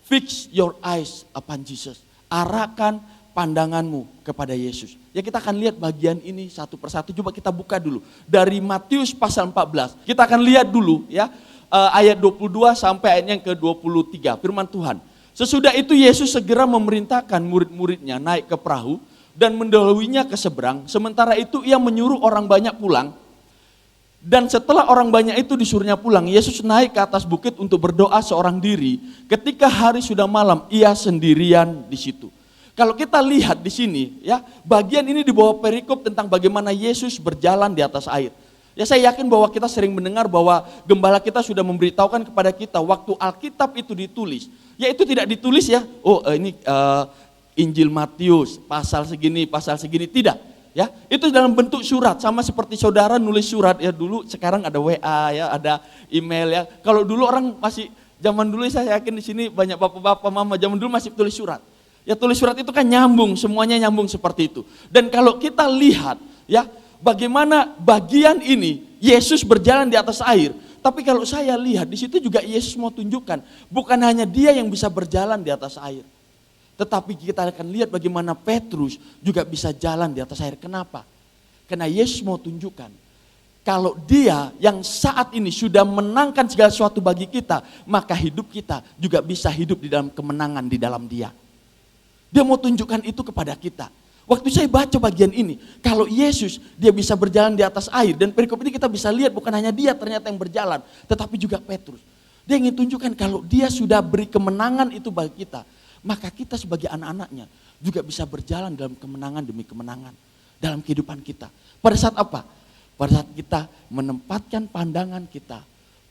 Fix your eyes upon Jesus. Arahkan pandanganmu kepada Yesus. Ya, kita akan lihat bagian ini satu persatu. Coba kita buka dulu. Dari Matius pasal 14. Kita akan lihat dulu ya. Ayat 22 sampai ayatnya yang ke-23. Firman Tuhan. Sesudah itu Yesus segera memerintahkan murid-muridnya naik ke perahu dan mendahuluinya ke seberang. Sementara itu ia menyuruh orang banyak pulang. Dan setelah orang banyak itu disuruhnya pulang, Yesus naik ke atas bukit untuk berdoa seorang diri. Ketika hari sudah malam, ia sendirian di situ. Kalau kita lihat di sini, ya, bagian ini di bawah perikop tentang bagaimana Yesus berjalan di atas air. Ya, saya yakin bahwa kita sering mendengar bahwa gembala kita sudah memberitahukan kepada kita waktu Alkitab itu ditulis. Ya, itu tidak ditulis ya, ini Injil Matius, pasal segini, tidak. Ya, itu dalam bentuk surat, sama seperti saudara nulis surat ya dulu, sekarang ada WA ya, ada email ya. Kalau dulu orang masih, zaman dulu saya yakin di sini banyak bapak-bapak, mama, zaman dulu masih tulis surat. Ya, tulis surat itu kan nyambung, semuanya nyambung seperti itu. Dan kalau kita lihat ya, bagaimana bagian ini Yesus berjalan di atas air, tapi kalau saya lihat di situ juga Yesus mau tunjukkan, bukan hanya dia yang bisa berjalan di atas air. Tetapi kita akan lihat bagaimana Petrus juga bisa jalan di atas air. Kenapa? Karena Yesus mau tunjukkan, kalau dia yang saat ini sudah menangkan segala sesuatu bagi kita, maka hidup kita juga bisa hidup di dalam kemenangan di dalam dia. Dia mau tunjukkan itu kepada kita. Waktu saya baca bagian ini, kalau Yesus dia bisa berjalan di atas air, dan perikop ini kita bisa lihat bukan hanya dia ternyata yang berjalan, tetapi juga Petrus. Dia ingin tunjukkan kalau dia sudah beri kemenangan itu bagi kita, maka kita sebagai anak-anaknya juga bisa berjalan dalam kemenangan demi kemenangan dalam kehidupan kita. Pada saat apa? Pada saat kita menempatkan pandangan kita,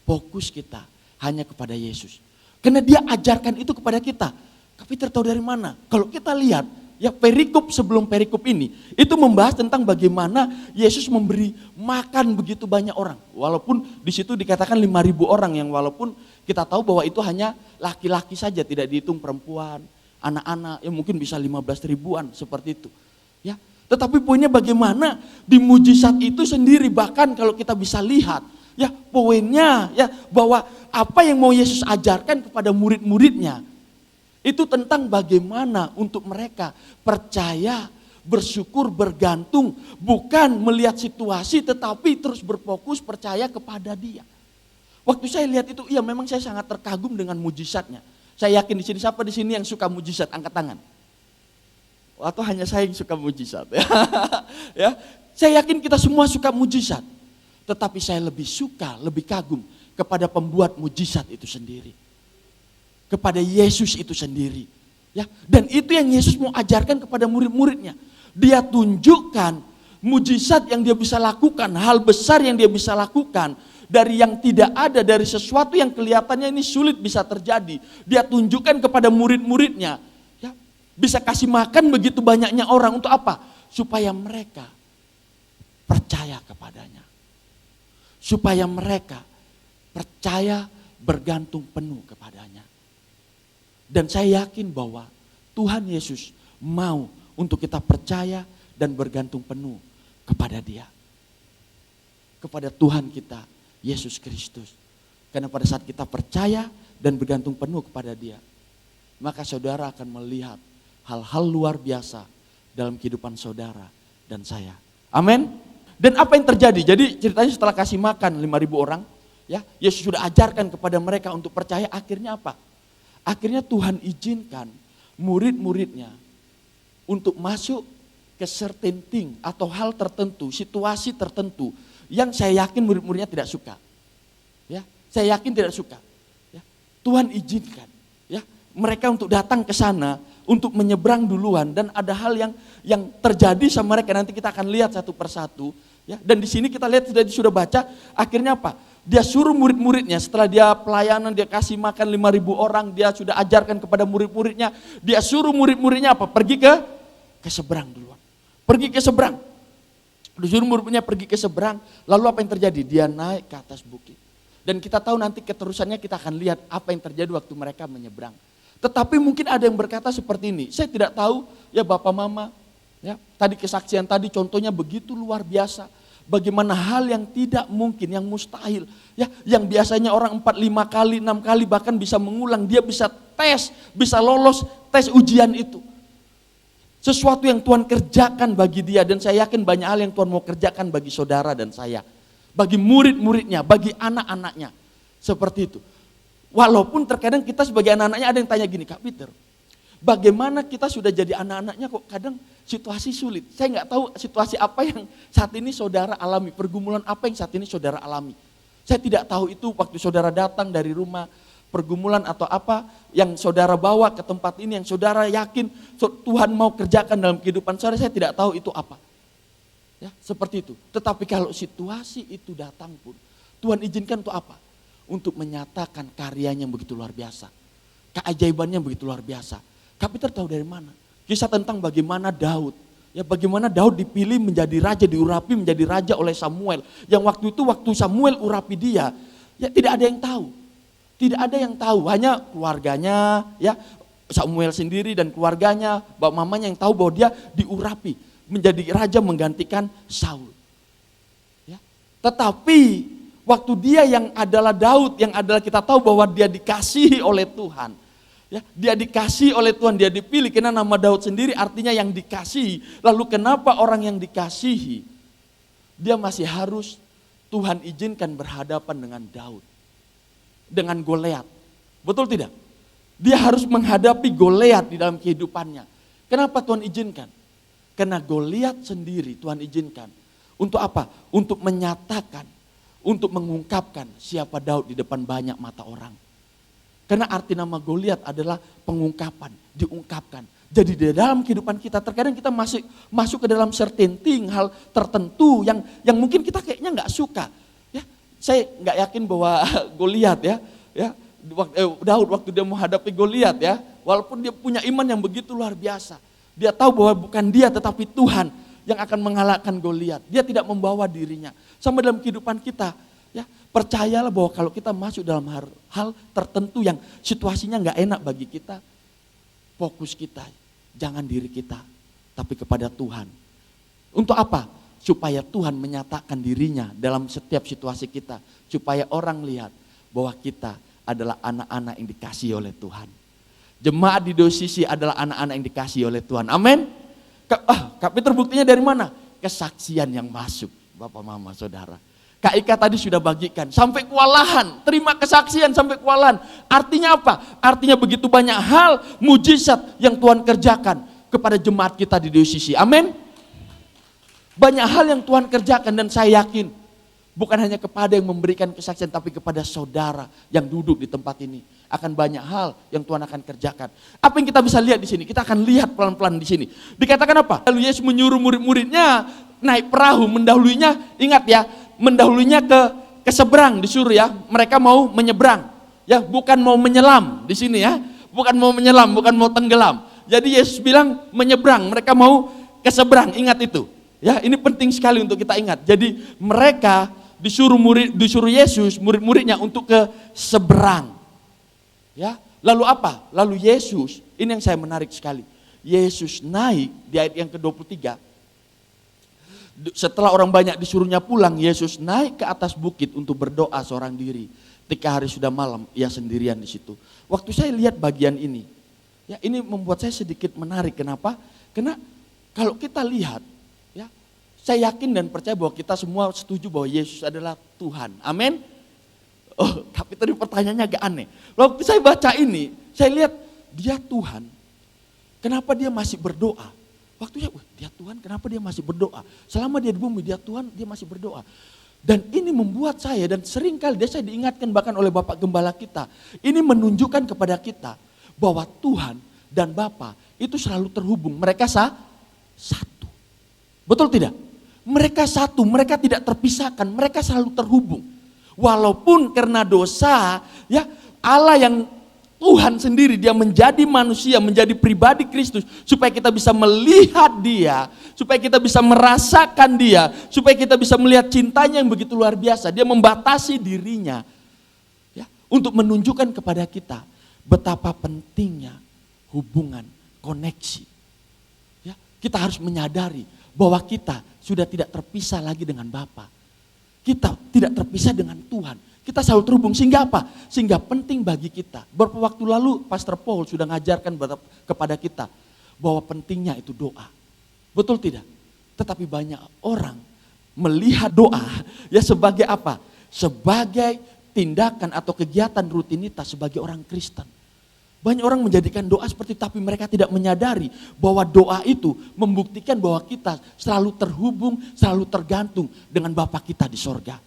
fokus kita hanya kepada Yesus. Karena dia ajarkan itu kepada kita. Tapi tertahu dari mana? Kalau kita lihat, ya perikop sebelum perikop ini, itu membahas tentang bagaimana Yesus memberi makan begitu banyak orang. Walaupun di situ dikatakan 5.000 orang yang walaupun kita tahu bahwa itu hanya laki-laki saja, tidak dihitung perempuan, anak-anak, yang mungkin bisa 15 ribuan seperti itu. Ya, tetapi poinnya bagaimana di mujizat itu sendiri, bahkan kalau kita bisa lihat, ya poinnya ya bahwa apa yang mau Yesus ajarkan kepada murid-muridnya itu tentang bagaimana untuk mereka percaya, bersyukur, bergantung, bukan melihat situasi tetapi terus berfokus percaya kepada Dia. Waktu saya lihat itu, iya memang saya sangat terkagum dengan mujizatnya. Saya yakin di sini, siapa di sini yang suka mujizat? Angkat tangan. Atau hanya saya yang suka mujizat? Ya, saya yakin kita semua suka mujizat. Tetapi saya lebih suka, lebih kagum kepada pembuat mujizat itu sendiri. Kepada Yesus itu sendiri. Ya, dan itu yang Yesus mau ajarkan kepada murid-muridnya. Dia tunjukkan mujizat yang dia bisa lakukan, hal besar yang dia bisa lakukan. Dari yang tidak ada, dari sesuatu yang kelihatannya ini sulit bisa terjadi. Dia tunjukkan kepada murid-muridnya. Ya, bisa kasih makan begitu banyaknya orang untuk apa? Supaya mereka percaya kepadanya. Supaya mereka percaya bergantung penuh kepadanya. Dan saya yakin bahwa Tuhan Yesus mau untuk kita percaya dan bergantung penuh kepada Dia. Kepada Tuhan kita, Yesus Kristus. Karena pada saat kita percaya dan bergantung penuh kepada Dia, maka saudara akan melihat hal-hal luar biasa dalam kehidupan saudara dan saya. Amin. Dan apa yang terjadi? Jadi ceritanya setelah kasih makan 5.000 orang, ya, Yesus sudah ajarkan kepada mereka untuk percaya. Akhirnya apa? Akhirnya Tuhan izinkan murid-muridnya untuk masuk ke certain thing atau hal tertentu, situasi tertentu yang saya yakin murid-muridnya tidak suka. Ya, saya yakin tidak suka. Ya, Tuhan izinkan ya mereka untuk datang ke sana untuk menyeberang duluan, dan ada hal yang terjadi sama mereka, nanti kita akan lihat satu persatu ya. Dan di sini kita lihat sudah baca, akhirnya apa? Dia suruh murid-muridnya, setelah dia pelayanan, dia kasih makan 5.000 orang, dia sudah ajarkan kepada murid-muridnya, dia suruh murid-muridnya apa? Pergi ke seberang duluan. Pergi ke seberang. Disuruh murid-muridnya pergi ke seberang, lalu apa yang terjadi? Dia naik ke atas bukit. Dan kita tahu nanti keterusannya kita akan lihat apa yang terjadi waktu mereka menyeberang. Tetapi mungkin ada yang berkata seperti ini, saya tidak tahu ya Bapak Mama, ya tadi kesaksian tadi contohnya begitu luar biasa. Bagaimana hal yang tidak mungkin, yang mustahil, ya yang biasanya orang 4, 5 kali, 6 kali bahkan bisa mengulang, dia bisa tes, bisa lolos tes ujian itu. Sesuatu yang Tuhan kerjakan bagi dia, dan saya yakin banyak hal yang Tuhan mau kerjakan bagi saudara dan saya. Bagi murid-muridnya, bagi anak-anaknya. Seperti itu. Walaupun terkadang kita sebagai anak-anaknya ada yang tanya gini, Kak Peter, bagaimana kita sudah jadi anak-anaknya kok kadang situasi sulit. Saya nggak tahu situasi apa yang saat ini saudara alami, pergumulan apa yang saat ini saudara alami. Saya tidak tahu itu waktu saudara datang dari rumah, pergumulan atau apa yang saudara bawa ke tempat ini, yang saudara yakin Tuhan mau kerjakan dalam kehidupan saudara, saya tidak tahu itu apa. Ya, seperti itu. Tetapi kalau situasi itu datang pun, Tuhan izinkan untuk apa? Untuk menyatakan karyanya yang begitu luar biasa. Keajaibannya yang begitu luar biasa. Kak Peter tahu dari mana? Kisah tentang bagaimana Daud. Ya, bagaimana Daud dipilih menjadi raja, diurapi menjadi raja oleh Samuel. Yang waktu Samuel urapi dia, ya tidak ada yang tahu. Tidak ada yang tahu, hanya keluarganya, ya Samuel sendiri dan keluarganya, bapak mamanya yang tahu bahwa dia diurapi menjadi raja menggantikan Saul. Ya. Tetapi waktu dia yang adalah Daud, yang adalah kita tahu bahwa dia dikasihi oleh Tuhan. Ya, dia dikasihi oleh Tuhan, dia dipilih karena nama Daud sendiri artinya yang dikasihi. Lalu kenapa orang yang dikasihi, dia masih harus Tuhan izinkan berhadapan dengan Daud, dengan Goliat? Betul tidak? Dia harus menghadapi Goliat di dalam kehidupannya. Kenapa Tuhan izinkan? Karena Goliat sendiri Tuhan izinkan. Untuk apa? Untuk menyatakan, untuk mengungkapkan siapa Daud di depan banyak mata orang. Karena arti nama Goliat adalah pengungkapan, diungkapkan. Jadi di dalam kehidupan kita terkadang kita masuk ke dalam certain thing, hal tertentu yang mungkin kita kayaknya nggak suka. Ya, saya nggak yakin bahwa Goliat ya Daud waktu dia menghadapi Goliat ya, walaupun dia punya iman yang begitu luar biasa, dia tahu bahwa bukan dia tetapi Tuhan yang akan mengalahkan Goliat. Dia tidak membawa dirinya. Sama dalam kehidupan kita. Ya, percayalah bahwa kalau kita masuk dalam hal tertentu yang situasinya nggak enak bagi kita, fokus kita jangan diri kita, tapi kepada Tuhan. Untuk apa? Supaya Tuhan menyatakan dirinya dalam setiap situasi kita, supaya orang lihat bahwa kita adalah anak-anak yang dikasihi oleh Tuhan. Jemaat di dua sisi adalah anak-anak yang dikasihi oleh Tuhan. Amin. Kak Peter buktinya dari mana? Kesaksian yang masuk, Bapak Mama Saudara. Kak Ika tadi sudah bagikan, sampai kewalahan, terima kesaksian sampai kewalahan. Artinya apa? Artinya begitu banyak hal mujizat yang Tuhan kerjakan kepada jemaat kita di dua sisi. Amin. Banyak hal yang Tuhan kerjakan dan saya yakin bukan hanya kepada yang memberikan kesaksian, tapi kepada saudara yang duduk di tempat ini. Akan banyak hal yang Tuhan akan kerjakan. Apa yang kita bisa lihat di sini? Kita akan lihat pelan-pelan di sini. Dikatakan apa? Lalu Yesus menyuruh murid-muridnya naik perahu, mendahulunya, ingat ya, mendahulunya ke seberang disuruh ya. Mereka mau menyeberang. Ya, bukan mau menyelam di sini ya. Bukan mau menyelam, bukan mau tenggelam. Jadi Yesus bilang menyeberang, mereka mau ke seberang, ingat itu. Ya, ini penting sekali untuk kita ingat. Jadi mereka disuruh Yesus, murid-muridnya untuk ke seberang. Ya, lalu apa? Lalu Yesus, ini yang saya menarik sekali. Yesus naik di ayat yang ke-23. Setelah orang banyak disuruhnya pulang, Yesus naik ke atas bukit untuk berdoa seorang diri. Ketika hari sudah malam, ia sendirian di situ. Waktu saya lihat bagian ini, ya ini membuat saya sedikit menarik. Kenapa? Karena kalau kita lihat, ya saya yakin dan percaya bahwa kita semua setuju bahwa Yesus adalah Tuhan. Amin. Oh, tapi tadi pertanyaannya agak aneh. Waktu saya baca ini, saya lihat dia Tuhan. Kenapa dia masih berdoa? Waktu dia Tuhan, kenapa dia masih berdoa? Selama dia di bumi, dia Tuhan, dia masih berdoa. Dan ini membuat saya, dan seringkali saya diingatkan bahkan oleh Bapak Gembala kita. Ini menunjukkan kepada kita bahwa Tuhan dan Bapa itu selalu terhubung. Mereka satu. Betul tidak? Mereka satu, mereka tidak terpisahkan, mereka selalu terhubung. Walaupun karena dosa, ya Allah yang Tuhan sendiri dia menjadi manusia, menjadi pribadi Kristus supaya kita bisa melihat dia, supaya kita bisa merasakan dia, supaya kita bisa melihat cintanya yang begitu luar biasa. Dia membatasi dirinya ya, untuk menunjukkan kepada kita betapa pentingnya hubungan, koneksi. Ya, kita harus menyadari bahwa kita sudah tidak terpisah lagi dengan Bapa. Kita tidak terpisah dengan Tuhan. Kita selalu terhubung, sehingga apa? Sehingga penting bagi kita. Beberapa waktu lalu Pastor Paul sudah ngajarkan kepada kita bahwa pentingnya itu doa. Betul tidak? Tetapi banyak orang melihat doa ya sebagai apa? Sebagai tindakan atau kegiatan rutinitas sebagai orang Kristen. Banyak orang menjadikan doa seperti itu, tapi mereka tidak menyadari bahwa doa itu membuktikan bahwa kita selalu terhubung, selalu tergantung dengan Bapa kita di sorga.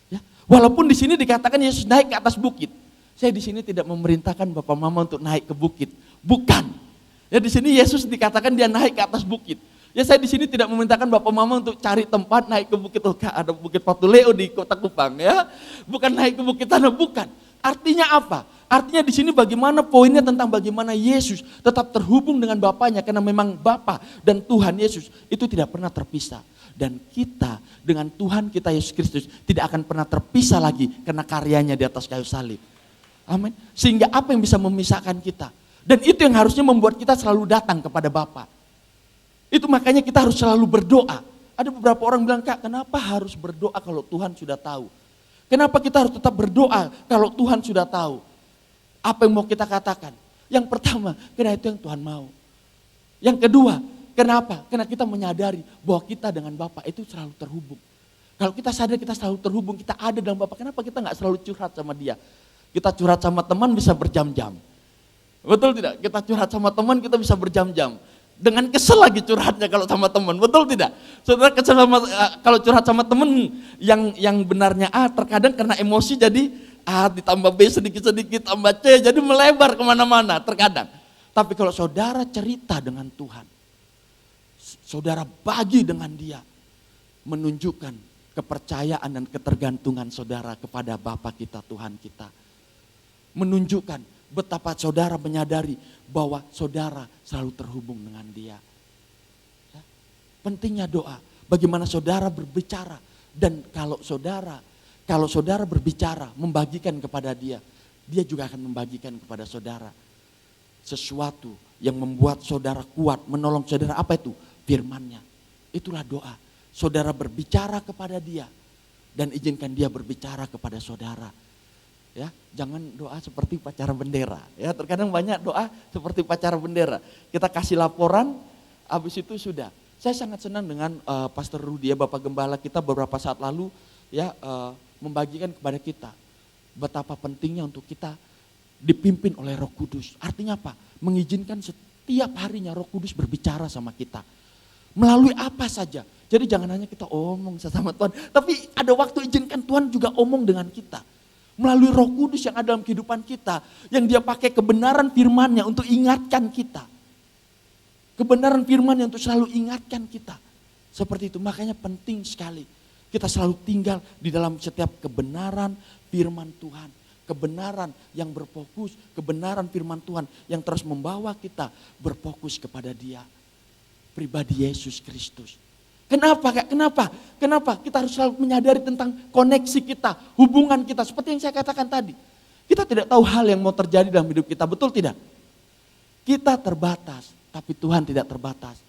Ya. Walaupun di sini dikatakan Yesus naik ke atas bukit. Saya di sini tidak memerintahkan Bapak Mama untuk naik ke bukit. Bukan. Ya di sini Yesus dikatakan dia naik ke atas bukit. Ya saya di sini tidak memerintahkan Bapak Mama untuk cari tempat naik ke bukit. Oh, ada bukit Patuleo di Kota Kupang ya. Bukan naik ke bukit tanah, bukan. Artinya apa? Artinya di sini bagaimana poinnya tentang bagaimana Yesus tetap terhubung dengan Bapaknya. Karena memang Bapa dan Tuhan Yesus itu tidak pernah terpisah. Dan kita dengan Tuhan kita Yesus Kristus tidak akan pernah terpisah lagi karena karyanya di atas kayu salib. Amin. Sehingga apa yang bisa memisahkan kita? Dan itu yang harusnya membuat kita selalu datang kepada Bapa. Itu makanya kita harus selalu berdoa. Ada beberapa orang bilang, Kak, kenapa harus berdoa kalau Tuhan sudah tahu? Kenapa kita harus tetap berdoa kalau Tuhan sudah tahu? Apa yang mau kita katakan? Yang pertama, karena itu yang Tuhan mau. Yang kedua, kenapa? Karena kita menyadari bahwa kita dengan Bapa itu selalu terhubung. Kalau kita sadar kita selalu terhubung, kita ada dalam Bapa, kenapa kita nggak selalu curhat sama Dia? Kita curhat sama teman bisa berjam-jam. Betul tidak? Kita curhat sama teman kita bisa berjam-jam. Dengan kesel lagi curhatnya kalau sama teman, betul tidak? Saudara kesel sama, kalau curhat sama teman yang benarnya A, terkadang karena emosi jadi A ditambah B sedikit-sedikit tambah C, jadi melebar kemana-mana terkadang. Tapi kalau saudara cerita dengan Tuhan, saudara bagi dengan Dia, menunjukkan kepercayaan dan ketergantungan saudara kepada Bapa kita, Tuhan kita. Menunjukkan betapa saudara menyadari bahwa saudara selalu terhubung dengan Dia. Ya. Pentingnya doa, bagaimana saudara berbicara, dan kalau saudara berbicara, membagikan kepada Dia, Dia juga akan membagikan kepada saudara sesuatu yang membuat saudara kuat, menolong saudara. Apa itu? Firman-Nya. Itulah doa. Saudara berbicara kepada Dia dan izinkan Dia berbicara kepada saudara. Ya, jangan doa seperti upacara bendera. Ya, terkadang banyak doa seperti upacara bendera. Kita kasih laporan, habis itu sudah. Saya sangat senang dengan Pastor Rudi, ya, Bapak Gembala kita beberapa saat lalu ya membagikan kepada kita betapa pentingnya untuk kita dipimpin oleh Roh Kudus. Artinya apa? Mengizinkan setiap harinya Roh Kudus berbicara sama kita. Melalui apa saja. Jadi jangan hanya kita omong sama Tuhan, tapi ada waktu izinkan Tuhan juga omong dengan kita. Melalui Roh Kudus yang ada dalam kehidupan kita, yang Dia pakai kebenaran firman-Nya untuk ingatkan kita. Kebenaran firman-Nya untuk selalu ingatkan kita. Seperti itu, makanya penting sekali kita selalu tinggal di dalam setiap kebenaran firman Tuhan. Kebenaran yang berfokus, kebenaran firman Tuhan yang terus membawa kita berfokus kepada Dia. Pribadi Yesus Kristus. Kenapa Kak? Kenapa? Kita harus selalu menyadari tentang koneksi kita, hubungan kita. Seperti yang saya katakan tadi. Kita tidak tahu hal yang mau terjadi dalam hidup kita, betul tidak? Kita terbatas, tapi Tuhan tidak terbatas.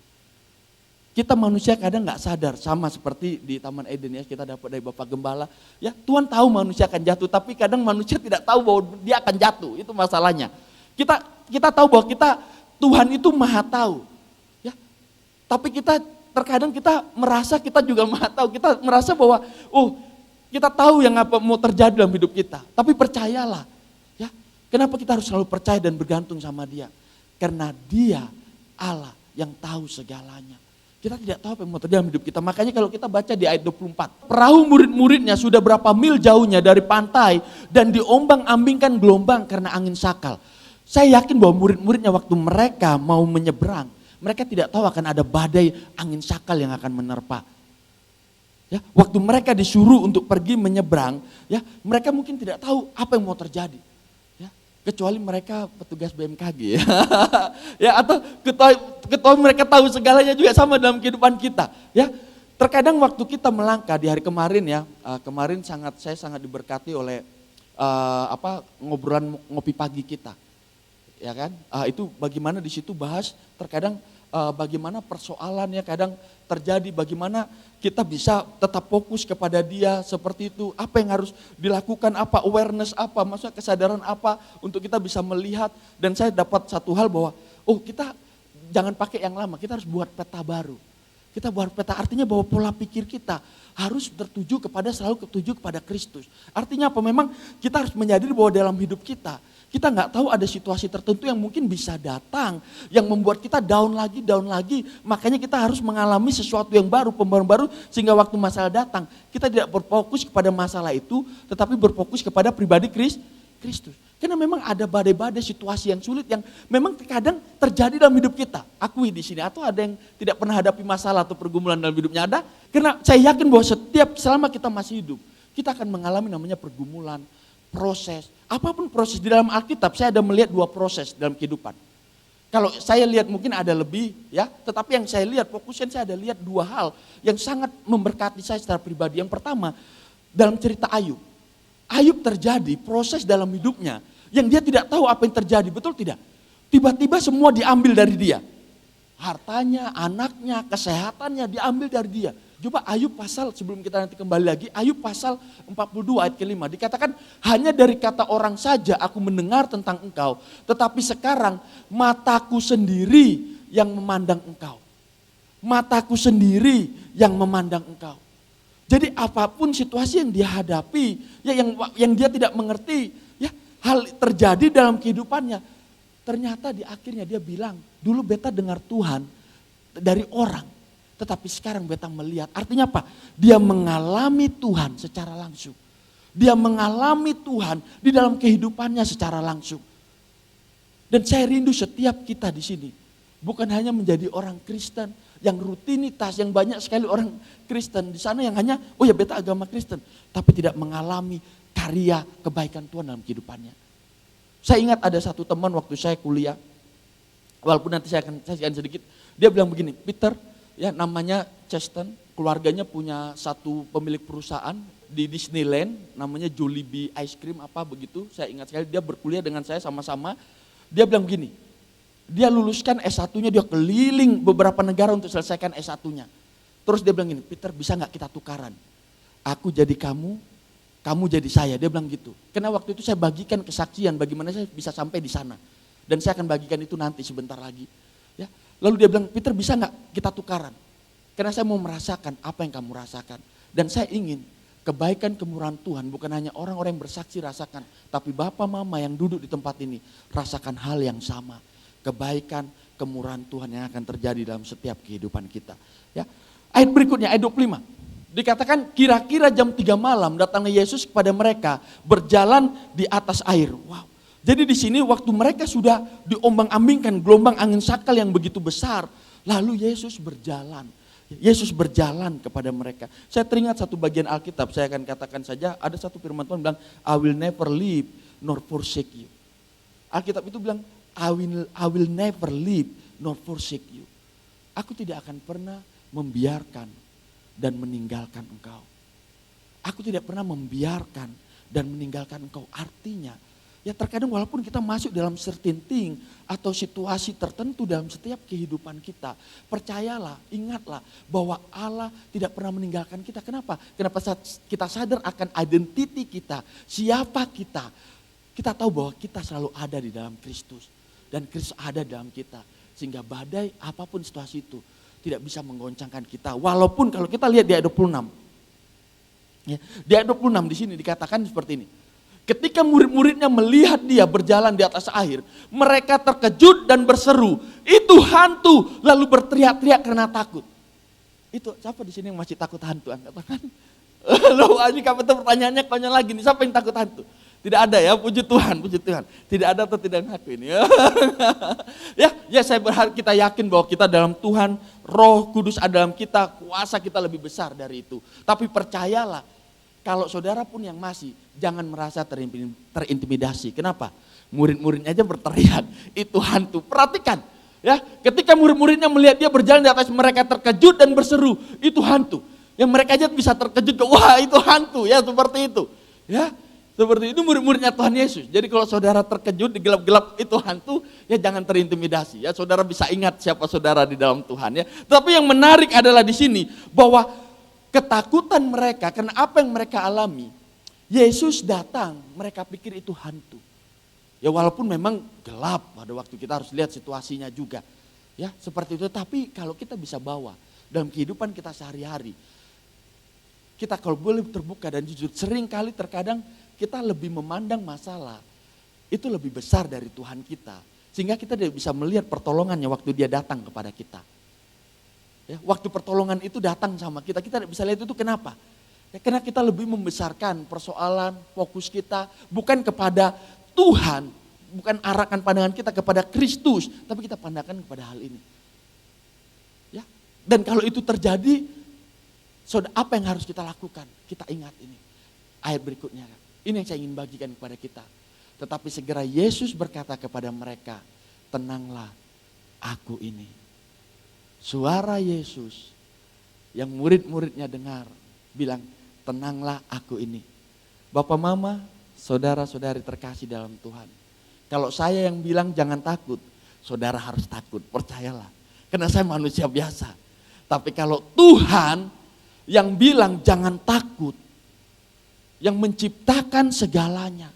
Kita manusia kadang gak sadar, sama seperti di Taman Eden ya, kita dapat dari Bapak Gembala. Ya, Tuhan tahu manusia akan jatuh, tapi kadang manusia tidak tahu bahwa dia akan jatuh, itu masalahnya. Kita tahu bahwa Tuhan itu maha tahu. Ya, tapi terkadang kita merasa kita juga maha tahu. Kita merasa bahwa kita tahu yang apa mau terjadi dalam hidup kita. Tapi percayalah. Ya, kenapa kita harus selalu percaya dan bergantung sama Dia? Karena Dia Allah yang tahu segalanya. Kita tidak tahu apa yang mau terjadi dalam hidup kita. Makanya kalau kita baca di ayat 24. Perahu murid-muridnya sudah berapa mil jauhnya dari pantai dan diombang-ambingkan gelombang karena angin sakal. Saya yakin bahwa murid-muridnya waktu mereka mau menyeberang, mereka tidak tahu akan ada badai angin sakal yang akan menerpa. Ya, waktu mereka disuruh untuk pergi menyeberang, ya, mereka mungkin tidak tahu apa yang mau terjadi. Ya, kecuali mereka petugas BMKG ya. Ya, atau kecuali mereka tahu segalanya juga sama dalam kehidupan kita. Ya, terkadang waktu kita melangkah di hari kemarin ya, kemarin saya sangat diberkati oleh ngobrolan ngopi pagi kita. Ya kan? Itu bagaimana di situ bahas terkadang bagaimana persoalannya kadang terjadi, bagaimana kita bisa tetap fokus kepada dia seperti itu. Apa yang harus dilakukan, apa awareness apa, maksudnya kesadaran apa untuk kita bisa melihat. Dan saya dapat satu hal bahwa, kita jangan pakai yang lama, kita harus buat peta baru. Kita buat peta, artinya bahwa pola pikir kita harus selalu tertuju kepada Kristus. Artinya apa? Memang kita harus menyadari bahwa dalam hidup kita nggak tahu ada situasi tertentu yang mungkin bisa datang, yang membuat kita down lagi. Makanya kita harus mengalami sesuatu yang baru, pembaruan baru, sehingga waktu masalah datang, kita tidak berfokus kepada masalah itu, tetapi berfokus kepada pribadi Kristus. Karena memang ada badai-badai situasi yang sulit yang memang kadang terjadi dalam hidup kita. Akui di sini, atau ada yang tidak pernah hadapi masalah atau pergumulan dalam hidupnya, ada? Karena saya yakin bahwa selama kita masih hidup, kita akan mengalami namanya pergumulan, proses. Apapun proses di dalam Alkitab, saya ada melihat 2 proses dalam kehidupan. Kalau saya lihat mungkin ada lebih ya, tetapi yang saya lihat, fokusnya saya ada lihat 2 hal yang sangat memberkati saya secara pribadi. Yang pertama, dalam cerita Ayub. Ayub terjadi proses dalam hidupnya yang dia tidak tahu apa yang terjadi, betul tidak? Tiba-tiba semua diambil dari dia. Hartanya, anaknya, kesehatannya diambil dari dia. Coba Ayub pasal, sebelum kita nanti kembali lagi, Ayub pasal 42 ayat ke-5. Dikatakan, hanya dari kata orang saja aku mendengar tentang engkau, tetapi sekarang mataku sendiri yang memandang engkau. Mataku sendiri yang memandang engkau. Jadi apapun situasi yang dia hadapi, ya yang dia tidak mengerti, ya hal terjadi dalam kehidupannya. Ternyata di akhirnya dia bilang, dulu beta dengar Tuhan dari orang, tetapi sekarang beta melihat. Artinya apa? Dia mengalami Tuhan secara langsung. Dia mengalami Tuhan di dalam kehidupannya secara langsung. Dan saya rindu setiap kita di sini, bukan hanya menjadi orang Kristen, yang rutinitas, yang banyak sekali orang Kristen di sana yang hanya, beta agama Kristen, tapi tidak mengalami karya kebaikan Tuhan dalam kehidupannya. Saya ingat ada satu teman waktu saya kuliah, walaupun nanti saya akan sedikit, dia bilang begini, Peter, ya namanya Cheston, keluarganya punya satu pemilik perusahaan di Disneyland, namanya Jollibee Ice Cream apa begitu, saya ingat sekali, dia berkuliah dengan saya sama-sama, dia bilang begini, dia luluskan S1-nya, dia keliling beberapa negara untuk selesaikan S1-nya. Terus dia bilang gini, Peter bisa gak kita tukaran? Aku jadi kamu, kamu jadi saya. Dia bilang gitu. Karena waktu itu saya bagikan kesaksian bagaimana saya bisa sampai di sana. Dan saya akan bagikan itu nanti sebentar lagi. Ya. Lalu dia bilang, Peter bisa gak kita tukaran? Karena saya mau merasakan apa yang kamu rasakan. Dan saya ingin kebaikan kemurahan Tuhan bukan hanya orang-orang yang bersaksi rasakan. Tapi Bapak Mama yang duduk di tempat ini rasakan hal yang sama. Kebaikan, kemurahan Tuhan yang akan terjadi dalam setiap kehidupan kita. Ya. Ayat berikutnya, ayat 25. Dikatakan kira-kira jam 3 malam datangnya Yesus kepada mereka berjalan di atas air. Wow. Jadi di sini waktu mereka sudah diombang-ambingkan gelombang angin sakal yang begitu besar. Lalu Yesus berjalan. Yesus berjalan kepada mereka. Saya teringat satu bagian Alkitab, saya akan katakan saja, ada satu firman Tuhan bilang, I will never leave nor forsake you. Alkitab itu bilang, I will never leave nor forsake you. Aku tidak akan pernah membiarkan dan meninggalkan engkau. Aku tidak pernah membiarkan dan meninggalkan engkau. Artinya, ya terkadang walaupun kita masuk dalam certain thing atau situasi tertentu dalam setiap kehidupan kita, percayalah, ingatlah bahwa Allah tidak pernah meninggalkan kita. Kenapa? Kenapa kita sadar akan identiti kita, siapa kita. Kita tahu bahwa kita selalu ada di dalam Kristus. Dan Kristus ada dalam kita. Sehingga badai apapun situasi itu tidak bisa menggoncangkan kita. Walaupun kalau kita lihat di ayat 26. Ya, di ayat 26 di sini dikatakan seperti ini. Ketika murid-muridnya melihat dia berjalan di atas air. Mereka terkejut dan berseru. Itu hantu. Lalu berteriak-teriak karena takut. Itu siapa di sini yang masih takut hantu? Angkat tangan. Loh, ini pertanyaannya konyol lagi nih. Siapa yang takut hantu? Tidak ada ya, puji Tuhan, puji Tuhan. Tidak ada atau tidak ngaku ini. Ya saya berharap kita yakin bahwa kita dalam Tuhan, Roh Kudus ada dalam kita, kuasa kita lebih besar dari itu. Tapi percayalah, kalau saudara pun yang masih, jangan merasa terintimidasi. Kenapa? Murid-muridnya aja berteriak, itu hantu. Perhatikan, ya, ketika murid-muridnya melihat dia berjalan di atas, mereka terkejut dan berseru, itu hantu. Yang mereka aja bisa terkejut, wah itu hantu, ya seperti itu. Ya. Seperti itu murid-muridnya Tuhan Yesus. Jadi kalau saudara terkejut di gelap-gelap itu hantu, ya jangan terintimidasi. Ya saudara bisa ingat siapa saudara di dalam Tuhan ya. Tapi yang menarik adalah di sini bahwa ketakutan mereka karena apa yang mereka alami. Yesus datang, mereka pikir itu hantu. Ya walaupun memang gelap pada waktu kita harus lihat situasinya juga. Ya seperti itu. Tapi kalau kita bisa bawa dalam kehidupan kita sehari-hari, kita kalau boleh terbuka dan jujur, sering kali terkadang kita lebih memandang masalah itu lebih besar dari Tuhan kita. Sehingga kita tidak bisa melihat pertolongannya waktu dia datang kepada kita. Ya, waktu pertolongan itu datang sama kita, kita tidak bisa lihat itu kenapa. Ya, karena kita lebih membesarkan persoalan, fokus kita bukan kepada Tuhan, bukan arahkan pandangan kita kepada Kristus, tapi kita pandangkan kepada hal ini. Ya, dan kalau itu terjadi, apa yang harus kita lakukan? Kita ingat ini. Ayat berikutnya. Ini yang saya ingin bagikan kepada kita. Tetapi segera Yesus berkata kepada mereka, tenanglah, aku ini. Suara Yesus yang murid-muridnya dengar bilang, tenanglah aku ini. Bapak mama, saudara-saudari terkasih dalam Tuhan. Kalau saya yang bilang jangan takut, saudara harus takut, percayalah. Karena saya manusia biasa. Tapi kalau Tuhan yang bilang jangan takut, yang menciptakan segalanya,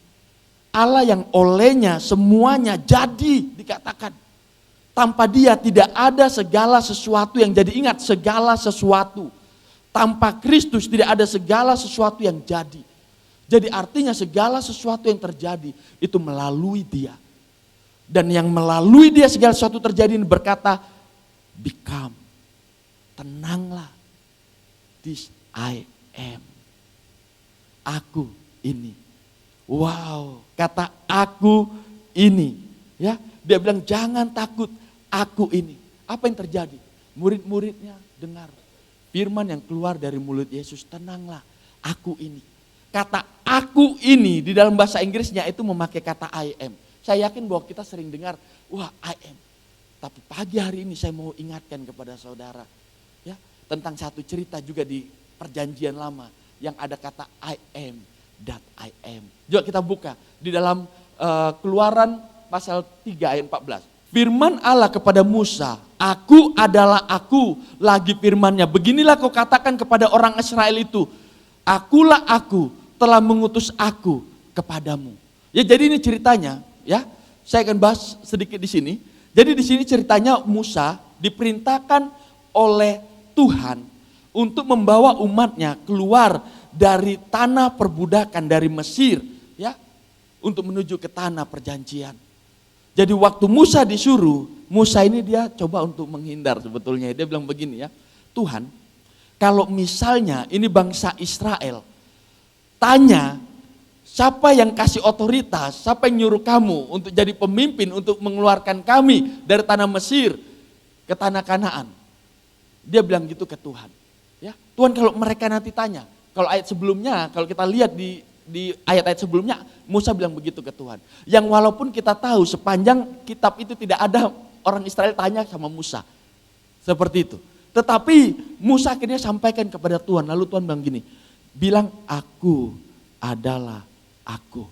Allah yang olehnya semuanya jadi dikatakan. Tanpa dia tidak ada segala sesuatu yang jadi. Ingat, segala sesuatu. Tanpa Kristus tidak ada segala sesuatu yang jadi. Jadi artinya segala sesuatu yang terjadi itu melalui dia. Dan yang melalui dia segala sesuatu terjadi ini berkata, become, tenanglah, this I am. Aku ini. Wow, kata aku ini. Ya, dia bilang jangan takut, aku ini. Apa yang terjadi? Murid-muridnya dengar firman yang keluar dari mulut Yesus, tenanglah, aku ini. Kata aku ini di dalam bahasa Inggrisnya itu memakai kata I am. Saya yakin bahwa kita sering dengar, wah I am. Tapi pagi hari ini saya mau ingatkan kepada saudara, ya, tentang satu cerita juga di Perjanjian Lama yang ada kata I am that I am. Juga kita buka di dalam Keluaran pasal 3 ayat 14. Firman Allah kepada Musa, aku adalah aku. Lagi firmannya, beginilah kau katakan kepada orang Israel itu, akulah aku, telah mengutus aku kepadamu. Ya jadi ini ceritanya, ya. Saya akan bahas sedikit di sini. Jadi di sini ceritanya Musa diperintahkan oleh Tuhan untuk membawa umatnya keluar dari tanah perbudakan dari Mesir, ya, untuk menuju ke tanah perjanjian. Jadi waktu Musa disuruh, Musa ini dia coba untuk menghindar sebetulnya. Dia bilang begini ya, Tuhan, kalau misalnya ini bangsa Israel, tanya siapa yang kasih otoritas, siapa yang nyuruh kamu untuk jadi pemimpin untuk mengeluarkan kami dari tanah Mesir ke tanah Kanaan. Dia bilang gitu ke Tuhan. Ya, Tuhan kalau mereka nanti tanya, kalau ayat sebelumnya, kalau kita lihat di ayat-ayat sebelumnya, Musa bilang begitu ke Tuhan. Yang walaupun kita tahu sepanjang kitab itu tidak ada orang Israel tanya sama Musa. Seperti itu. Tetapi Musa akhirnya sampaikan kepada Tuhan, lalu Tuhan bilang gini, bilang aku adalah aku.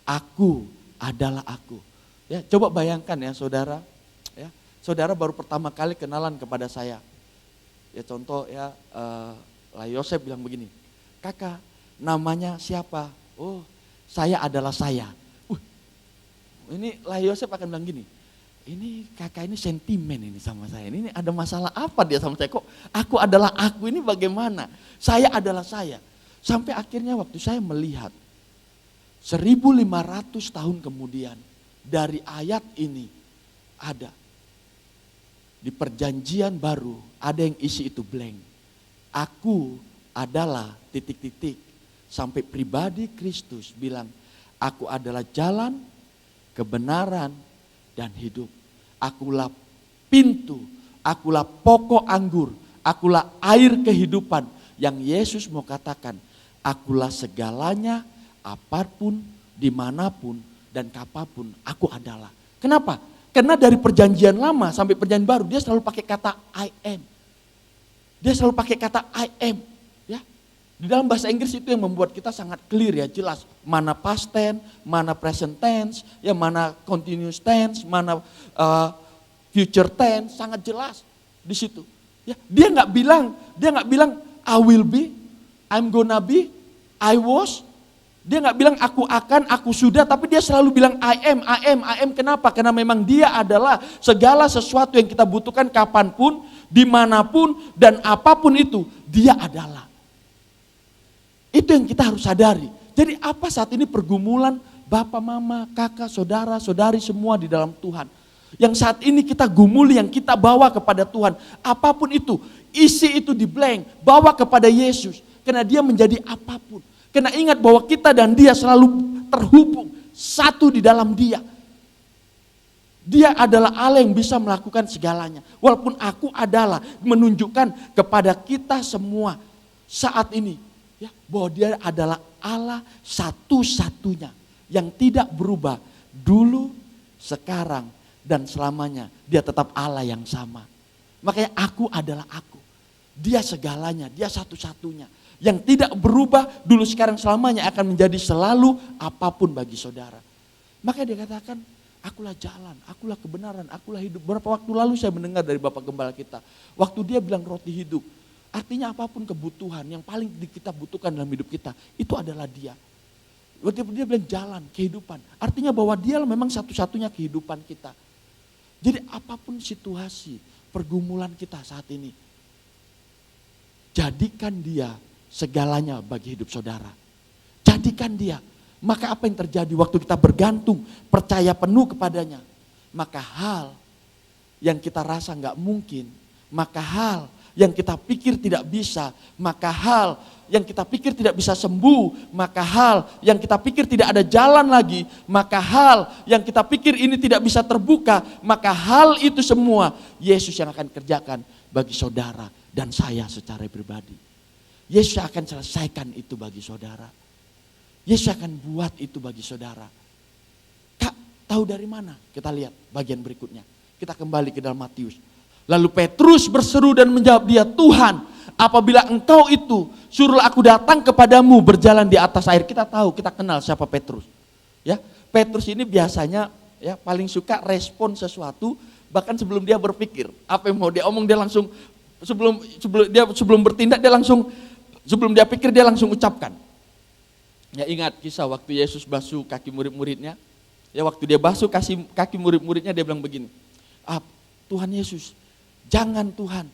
Aku adalah aku. Ya, coba bayangkan ya saudara, ya, saudara baru pertama kali kenalan kepada saya. Ya contoh ya, lah Yosef bilang begini, kakak namanya siapa? Oh saya adalah saya. Ini lah Yosef akan bilang gini, ini kakak ini sentimen ini sama saya, ini ada masalah apa dia sama saya, kok aku adalah aku ini bagaimana? Saya adalah saya. Sampai akhirnya waktu saya melihat 1500 tahun kemudian dari ayat ini ada. Di perjanjian baru ada yang isi itu blank. Aku adalah titik-titik. Sampai pribadi Kristus bilang, aku adalah jalan, kebenaran, dan hidup. Akulah pintu, akulah pokok anggur, akulah air kehidupan. Yang Yesus mau katakan, akulah segalanya, apapun, dimanapun, dan kapanpun, aku adalah. Kenapa? Karena dari perjanjian lama sampai perjanjian baru dia selalu pakai kata I am. Dia selalu pakai kata I am, ya. Di dalam bahasa Inggris itu yang membuat kita sangat clear ya, jelas. Mana past tense, mana present tense, ya mana continuous tense, mana future tense, sangat jelas di situ. Ya, dia nggak bilang I will be, I'm gonna be, I was. Dia nggak bilang aku akan, aku sudah, tapi dia selalu bilang I am. Kenapa? Karena memang dia adalah segala sesuatu yang kita butuhkan kapanpun, dimanapun, dan apapun itu, dia adalah. Itu yang kita harus sadari. Jadi apa saat ini pergumulan bapak, mama, kakak, saudara, saudari semua di dalam Tuhan. Yang saat ini kita gumuli, yang kita bawa kepada Tuhan. Apapun itu, isi itu di blank, bawa kepada Yesus. Karena dia menjadi apapun. Karena ingat bahwa kita dan dia selalu terhubung, satu di dalam dia. Dia adalah Allah yang bisa melakukan segalanya. Walaupun aku adalah menunjukkan kepada kita semua saat ini, ya, bahwa dia adalah Allah satu-satunya yang tidak berubah dulu, sekarang, dan selamanya. Dia tetap Allah yang sama. Makanya aku adalah aku. Dia segalanya, dia satu-satunya. Yang tidak berubah dulu, sekarang, selamanya akan menjadi selalu apapun bagi saudara. Makanya dia katakan, akulah jalan, akulah kebenaran, akulah hidup. Beberapa waktu lalu saya mendengar dari Bapak Gembala kita. Waktu dia bilang roti hidup. Artinya apapun kebutuhan yang paling kita butuhkan dalam hidup kita, itu adalah dia. Waktu dia bilang jalan, kehidupan. Artinya bahwa dia memang satu-satunya kehidupan kita. Jadi apapun situasi, pergumulan kita saat ini, jadikan dia segalanya bagi hidup saudara. Jadikan dia. Maka apa yang terjadi waktu kita bergantung, percaya penuh kepadanya. Maka hal yang kita rasa gak mungkin, maka hal yang kita pikir tidak bisa, maka hal yang kita pikir tidak bisa sembuh, maka hal yang kita pikir tidak ada jalan lagi, maka hal yang kita pikir ini tidak bisa terbuka, maka hal itu semua Yesus yang akan kerjakan bagi saudara dan saya secara pribadi. Yesus akan selesaikan itu bagi saudara. Yesus akan buat itu bagi saudara. Kak, tahu dari mana? Kita lihat bagian berikutnya. Kita kembali ke dalam Matius. Lalu Petrus berseru dan menjawab dia, Tuhan, apabila engkau itu, suruhlah aku datang kepadamu berjalan di atas air. Kita tahu, kita kenal siapa Petrus. Ya, Petrus ini biasanya ya paling suka respon sesuatu bahkan sebelum dia berpikir. Apa yang mau dia omong, dia langsung sebelum bertindak dia langsung, sebelum dia pikir dia langsung ucapkan. Ya, ingat kisah waktu Yesus basuh kaki murid-muridnya. Ya, waktu dia basuh kaki murid-muridnya, dia bilang begini, Tuhan Yesus, jangan Tuhan.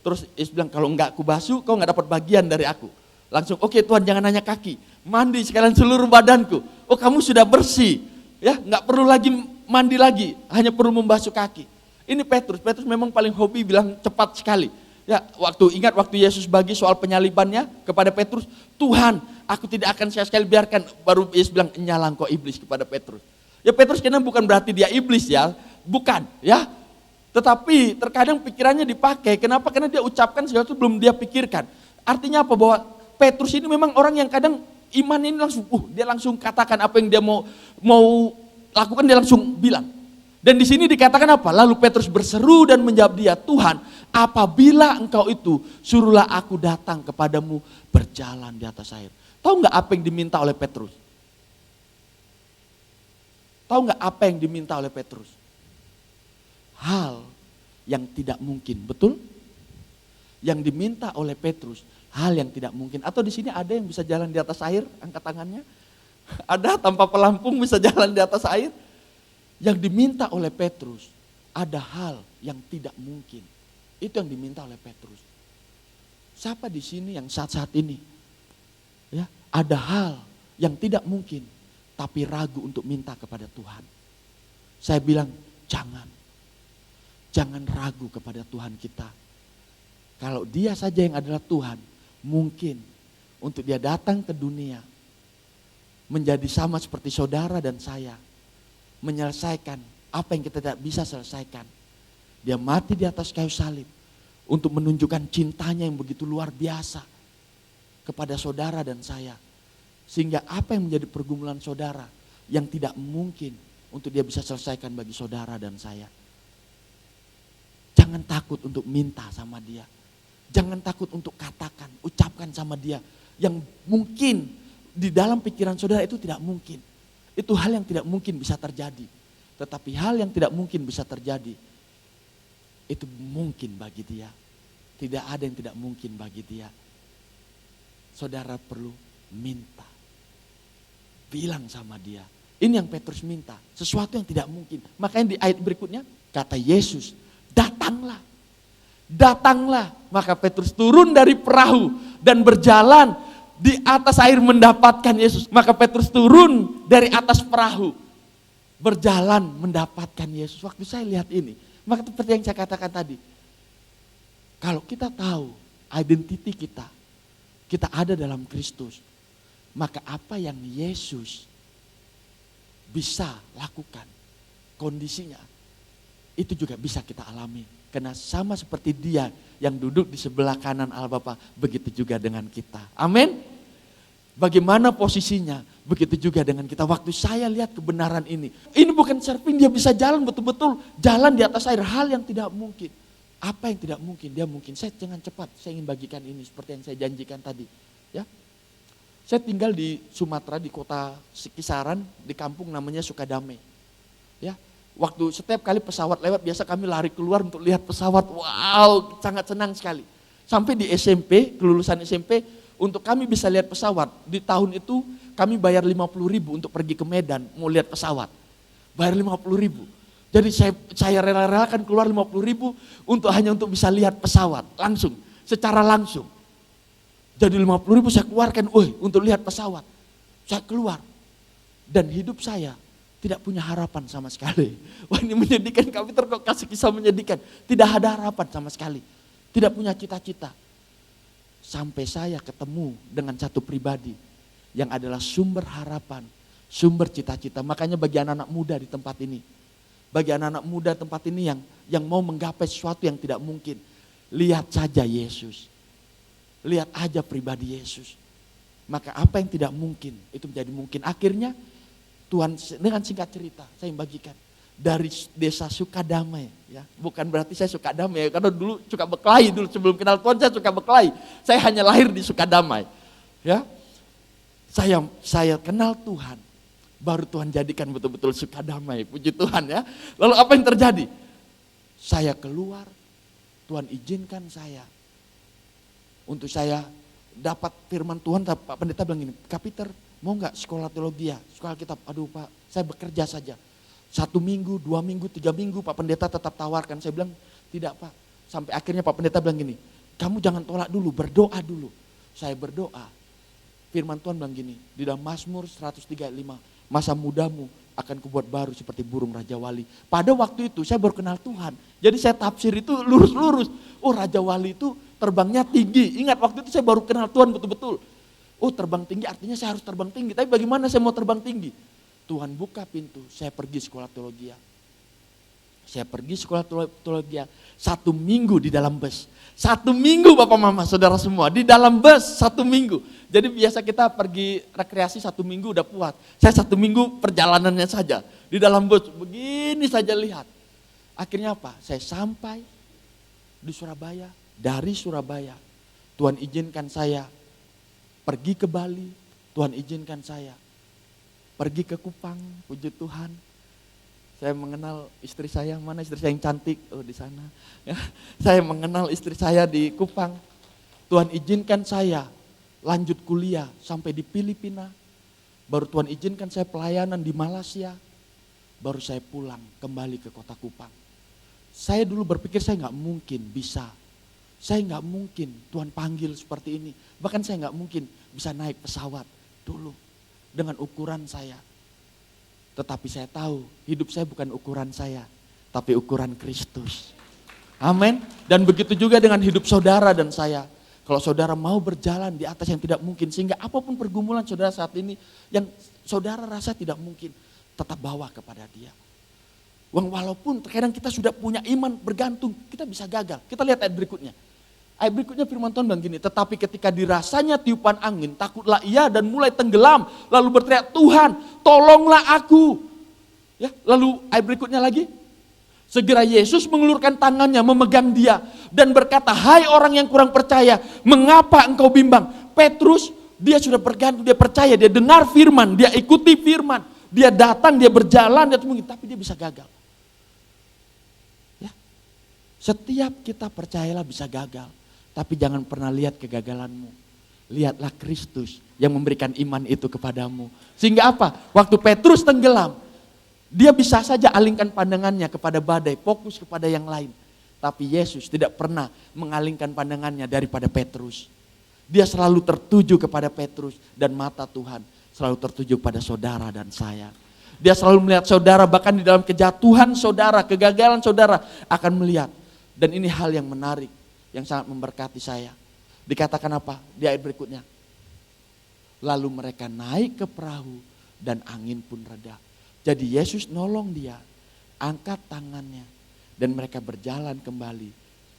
Terus Yesus bilang, kalau enggak aku basuh, kau enggak dapat bagian dari aku. Langsung, oke Tuhan, jangan hanya kaki, mandi sekalian seluruh badanku. Oh, kamu sudah bersih, ya enggak perlu lagi mandi lagi, hanya perlu membasuh kaki. Ini Petrus memang paling hobi bilang cepat sekali. Ya, ingat waktu Yesus bagi soal penyalibannya kepada Petrus, Tuhan, aku tidak akan sekali biarkan. Baru Yesus bilang, nyala engkau iblis, kepada Petrus. Ya, Petrus karena bukan berarti dia iblis ya, bukan ya. Tetapi terkadang pikirannya dipakai. Kenapa? Karena dia ucapkan sesuatu belum dia pikirkan. Artinya apa? Bahwa Petrus ini memang orang yang kadang iman ini langsung, dia langsung katakan apa yang dia mau lakukan, dia langsung bilang. Dan di sini dikatakan apa? Lalu Petrus berseru dan menjawab dia, Tuhan, apabila engkau itu, suruhlah aku datang kepadamu berjalan di atas air. Tahu nggak apa yang diminta oleh Petrus? Tahu nggak apa yang diminta oleh Petrus? Hal yang tidak mungkin, betul? Yang diminta oleh Petrus, hal yang tidak mungkin. Atau di sini ada yang bisa jalan di atas air, angkat tangannya. Ada tanpa pelampung bisa jalan di atas air. Yang diminta oleh Petrus, ada hal yang tidak mungkin. Itu yang diminta oleh Petrus. Siapa di sini yang saat-saat ini, ya, ada hal yang tidak mungkin, tapi ragu untuk minta kepada Tuhan? Saya bilang, jangan ragu kepada Tuhan kita. Kalau dia saja yang adalah Tuhan, mungkin untuk dia datang ke dunia, menjadi sama seperti saudara dan saya, menyelesaikan apa yang kita tidak bisa selesaikan. Dia mati di atas kayu salib untuk menunjukkan cintanya yang begitu luar biasa kepada saudara dan saya. Sehingga apa yang menjadi pergumulan saudara yang tidak mungkin untuk dia bisa selesaikan bagi saudara dan saya. Jangan takut untuk minta sama dia. Jangan takut untuk katakan, ucapkan sama dia. yang mungkin di dalam pikiran saudara itu tidak mungkin. Itu hal yang tidak mungkin bisa terjadi. Tetapi hal yang tidak mungkin bisa terjadi, itu mungkin bagi dia. Tidak ada yang tidak mungkin bagi dia. Saudara perlu minta. Bilang sama dia. Ini yang Petrus minta. Sesuatu yang tidak mungkin. Makanya di ayat berikutnya, kata Yesus, datanglah. Datanglah. Maka Petrus turun dari perahu dan berjalan di atas air mendapatkan Yesus. Maka Petrus turun dari atas perahu. Berjalan mendapatkan Yesus. Waktu saya lihat ini, maka seperti yang saya katakan tadi. Kalau kita tahu identiti kita ada dalam Kristus. Maka apa yang Yesus bisa lakukan, kondisinya, itu juga bisa kita alami. Karena sama seperti dia yang duduk di sebelah kanan Allah Bapa, begitu juga dengan kita. Amin. Bagaimana posisinya, begitu juga dengan kita. Waktu saya lihat kebenaran ini bukan surfing, dia bisa jalan betul-betul, jalan di atas air, hal yang tidak mungkin. Apa yang tidak mungkin, dia mungkin. Saya jangan cepat, saya ingin bagikan ini seperti yang saya janjikan tadi. Ya, saya tinggal di Sumatera, di kota Kisaran, di kampung namanya Sukadame. Ya, waktu setiap kali pesawat lewat, biasa kami lari keluar untuk lihat pesawat. Wow, sangat senang sekali. Sampai di SMP, kelulusan SMP, untuk kami bisa lihat pesawat. Di tahun itu kami bayar 50.000 untuk pergi ke Medan, mau lihat pesawat. Bayar 50.000. Jadi saya rela-relakan keluar 50.000 hanya untuk bisa lihat pesawat langsung, secara langsung. Jadi 50.000 saya keluarkan, untuk lihat pesawat. Saya keluar. Dan hidup saya tidak punya harapan sama sekali. Wah, ini menyedihkan, kami kasih kisah menyedihkan. Tidak ada harapan sama sekali. Tidak punya cita-cita. Sampai saya ketemu dengan satu pribadi yang adalah sumber harapan, sumber cita-cita. Makanya bagi anak-anak muda di tempat ini, bagi anak-anak muda tempat ini yang mau menggapai sesuatu yang tidak mungkin, lihat saja Yesus. Lihat aja pribadi Yesus. Maka apa yang tidak mungkin itu menjadi mungkin. Akhirnya Tuhan, dengan singkat cerita saya bagikan, dari desa Sukadamai, ya, bukan berarti saya suka damai, karena dulu suka berkelahi, dulu sebelum kenal Tuhan saya suka berkelahi. Saya hanya lahir di Sukadamai. Ya. Saya kenal Tuhan, baru Tuhan jadikan betul-betul Sukadamai. Puji Tuhan ya. Lalu apa yang terjadi? Saya keluar, Tuhan izinkan saya untuk saya dapat firman Tuhan. Pak Pendeta bilang gini, Kak Peter mau gak sekolah teologi ya, sekolah kitab? Aduh Pak, saya bekerja saja. 1 minggu, 2 minggu, 3 minggu Pak Pendeta tetap tawarkan. Saya bilang tidak Pak. Sampai akhirnya Pak Pendeta bilang gini, kamu jangan tolak dulu, berdoa dulu. Saya berdoa. Firman Tuhan bilang gini, di dalam Mazmur 135, masa mudamu akan kubuat baru seperti burung Raja Wali. Pada waktu itu saya baru kenal Tuhan. Jadi saya tafsir itu lurus-lurus. Oh, Raja Wali itu terbangnya tinggi. Ingat waktu itu saya baru kenal Tuhan betul-betul. Oh, terbang tinggi artinya saya harus terbang tinggi. Tapi bagaimana saya mau terbang tinggi? Tuhan buka pintu, saya pergi sekolah teologi. Saya pergi sekolah teologi 1 minggu di dalam bus. 1 minggu Bapak Mama Saudara semua, di dalam bus 1 minggu. Jadi biasa kita pergi rekreasi 1 minggu udah puas. Saya 1 minggu perjalanannya saja. Di dalam bus, begini saja lihat. Akhirnya apa? Saya sampai di Surabaya. Dari Surabaya, Tuhan izinkan saya pergi ke Bali. Tuhan izinkan saya pergi ke Kupang. Puji Tuhan. Saya mengenal istri saya, mana istri saya yang cantik? Oh, di sana. Ya, saya mengenal istri saya di Kupang. Tuhan izinkan saya lanjut kuliah sampai di Filipina. Baru Tuhan izinkan saya pelayanan di Malaysia. Baru saya pulang kembali ke kota Kupang. Saya dulu berpikir saya nggak mungkin bisa. Saya nggak mungkin Tuhan panggil seperti ini. Bahkan saya nggak mungkin bisa naik pesawat dulu dengan ukuran saya. Tetapi saya tahu hidup saya bukan ukuran saya, tapi ukuran Kristus. Amin. Dan begitu juga dengan hidup saudara dan saya. Kalau saudara mau berjalan di atas yang tidak mungkin, sehingga apapun pergumulan saudara saat ini yang saudara rasa tidak mungkin, tetap bawa kepada Dia. Walaupun terkadang kita sudah punya iman bergantung, kita bisa gagal. Kita lihat ayat berikutnya. Ayat berikutnya firman Tuhan bilang gini, tetapi ketika dirasanya tiupan angin, takutlah ia dan mulai tenggelam. Lalu berteriak, Tuhan tolonglah aku. Ya, lalu ayat berikutnya lagi. Segera Yesus mengulurkan tangannya memegang dia. Dan berkata, hai orang yang kurang percaya, mengapa engkau bimbang? Petrus, Dia sudah bergantung, dia percaya, dia dengar firman, dia ikuti firman. Dia datang, dia berjalan, dia mungkin, tapi dia bisa gagal. Ya. Setiap kita percayalah bisa gagal. Tapi jangan pernah lihat kegagalanmu. Lihatlah Kristus yang memberikan iman itu kepadamu. Sehingga apa? Waktu Petrus tenggelam, dia bisa saja alingkan pandangannya kepada badai, fokus kepada yang lain. Tapi Yesus tidak pernah mengalingkan pandangannya daripada Petrus. Dia selalu tertuju kepada Petrus dan mata Tuhan selalu tertuju pada saudara dan saya. Dia selalu melihat saudara, bahkan di dalam kejatuhan saudara, kegagalan saudara akan melihat. Dan ini hal yang menarik, yang sangat memberkati saya. Dikatakan apa di ayat berikutnya? Lalu mereka naik ke perahu dan angin pun reda. Jadi Yesus nolong dia, angkat tangannya dan mereka berjalan kembali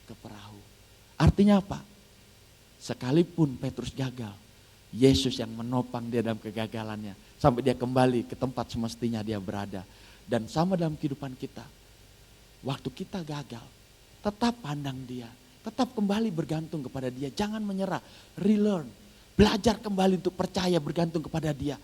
ke perahu. Artinya apa? Sekalipun Petrus gagal, Yesus yang menopang dia dalam kegagalannya. Sampai dia kembali ke tempat semestinya dia berada. Dan sama dalam kehidupan kita. Waktu kita gagal, tetap pandang dia. Tetap kembali bergantung kepada dia. Jangan menyerah, relearn. Belajar kembali untuk percaya bergantung kepada dia.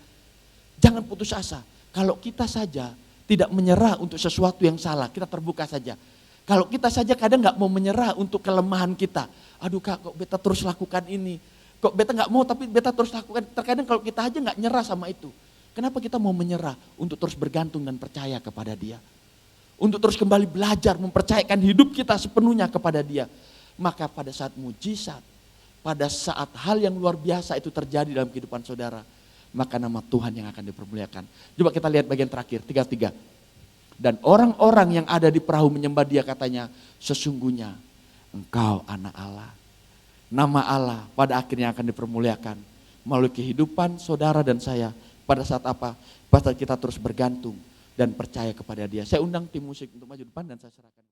Jangan putus asa. Kalau kita saja tidak menyerah untuk sesuatu yang salah, kita terbuka saja. Kalau kita saja kadang gak mau menyerah untuk kelemahan kita. Aduh Kak, kok beta terus lakukan ini. Kok beta gak mau tapi beta terus lakukan. Terkadang kalau kita aja gak nyerah sama itu. Kenapa kita mau menyerah untuk terus bergantung dan percaya kepada dia. Untuk terus kembali belajar mempercayakan hidup kita sepenuhnya kepada dia. Maka pada saat mujizat, pada saat hal yang luar biasa itu terjadi dalam kehidupan saudara. Maka nama Tuhan yang akan dipermuliakan. Coba kita lihat bagian terakhir, 33. Dan orang-orang yang ada di perahu menyembah dia katanya, sesungguhnya engkau anak Allah. Nama Allah pada akhirnya akan dipermuliakan melalui kehidupan saudara dan saya. Pada saat apa? Pada saat kita terus bergantung dan percaya kepada dia. Saya undang tim musik untuk maju depan dan saya serahkan.